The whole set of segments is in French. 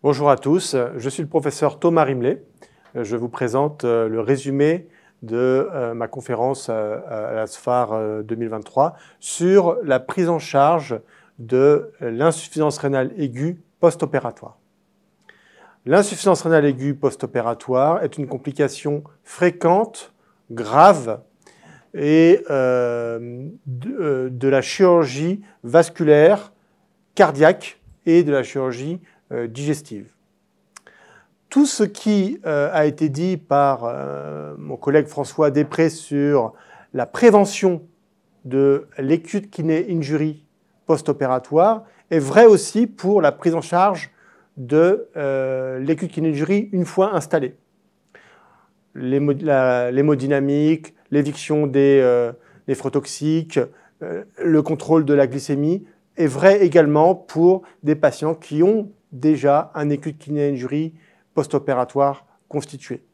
Bonjour à tous, je suis le professeur Thomas Rimlet. Je vous présente le résumé de ma conférence à la SFAR 2023 sur la prise en charge de l'insuffisance rénale aiguë post-opératoire. L'insuffisance rénale aiguë post-opératoire est une complication fréquente, grave et de la chirurgie vasculaire, cardiaque et de la chirurgie digestive. Tout ce qui a été dit par mon collègue François Després sur la prévention de l'acute kidney injury post-opératoire est vrai aussi pour la prise en charge de l'acute kidney injury une fois installée. L'hémodynamique, l'éviction des néphrotoxiques, le contrôle de la glycémie est vrai également pour des patients qui ont déjà un acute kidney injury post-opératoire constitué.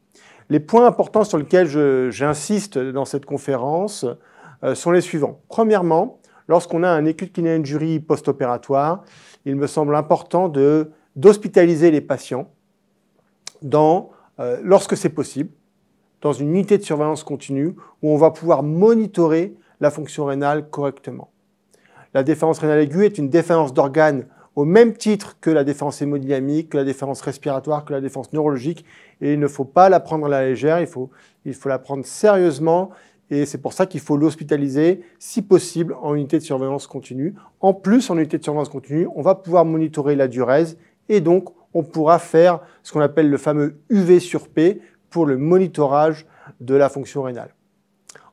Les points importants sur lesquels j'insiste dans cette conférence sont les suivants. Premièrement, lorsqu'on a un acute kidney injury post-opératoire, il me semble important d'hospitaliser les patients lorsque c'est possible, dans une unité de surveillance continue où on va pouvoir monitorer la fonction rénale correctement. La défaillance rénale aiguë est une défaillance d'organes au même titre que la défaillance hémodynamique, que la défaillance respiratoire, que la défaillance neurologique. Et il ne faut pas la prendre à la légère, il faut la prendre sérieusement. Et c'est pour ça qu'il faut l'hospitaliser, si possible, en unité de surveillance continue. En plus, en unité de surveillance continue, on va pouvoir monitorer la diurèse et donc on pourra faire ce qu'on appelle le fameux UV sur P pour le monitorage de la fonction rénale.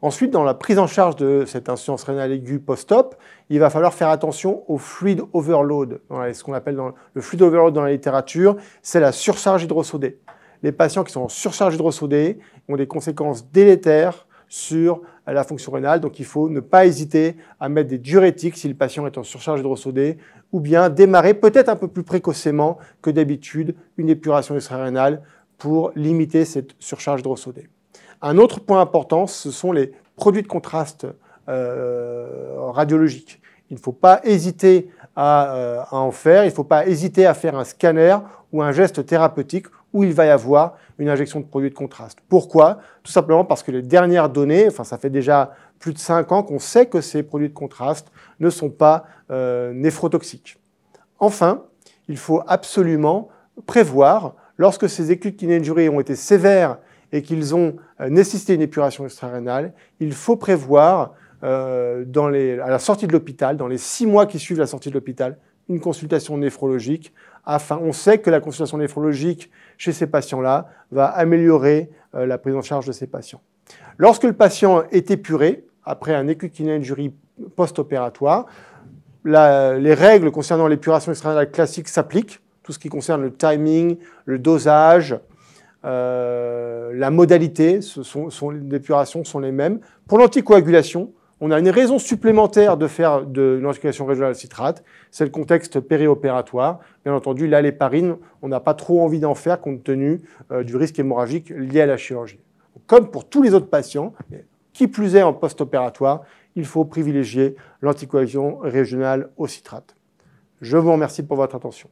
Ensuite, dans la prise en charge de cette insuffisance rénale aiguë post-op, il va falloir faire attention au fluid overload. Ce qu'on appelle le fluid overload dans la littérature, c'est la surcharge hydrosodée. Les patients qui sont en surcharge hydrosodée ont des conséquences délétères sur la fonction rénale, donc il faut ne pas hésiter à mettre des diurétiques si le patient est en surcharge hydrosodée, ou bien démarrer peut-être un peu plus précocement que d'habitude une épuration extra-rénale pour limiter cette surcharge hydrosodée. Un autre point important, ce sont les produits de contraste radiologiques. Il ne faut pas hésiter à en faire, il ne faut pas hésiter à faire un scanner ou un geste thérapeutique où il va y avoir une injection de produits de contraste. Pourquoi? Tout simplement parce que les dernières données, ça fait déjà plus de 5 ans qu'on sait que ces produits de contraste ne sont pas néphrotoxiques. Enfin, il faut absolument prévoir, lorsque ces acute kidney injury ont été sévères et qu'ils ont nécessité une épuration extra-rénale, il faut prévoir à la sortie de l'hôpital, dans les 6 mois qui suivent la sortie de l'hôpital, une consultation néphrologique. On sait que la consultation néphrologique chez ces patients-là va améliorer la prise en charge de ces patients. Lorsque le patient est épuré, après un acute kidney injury post-opératoire, les règles concernant l'épuration extra-rénale classique s'appliquent. Tout ce qui concerne le timing, le dosage, la modalité d'épuration sont les mêmes. Pour l'anticoagulation, on a une raison supplémentaire de faire de l'anticoagulation régionale citrate, c'est le contexte périopératoire. Bien entendu, là, l'héparine, on n'a pas trop envie d'en faire compte tenu du risque hémorragique lié à la chirurgie. Comme pour tous les autres patients, qui plus est en post-opératoire, il faut privilégier l'anticoagulation régionale au citrate. Je vous remercie pour votre attention.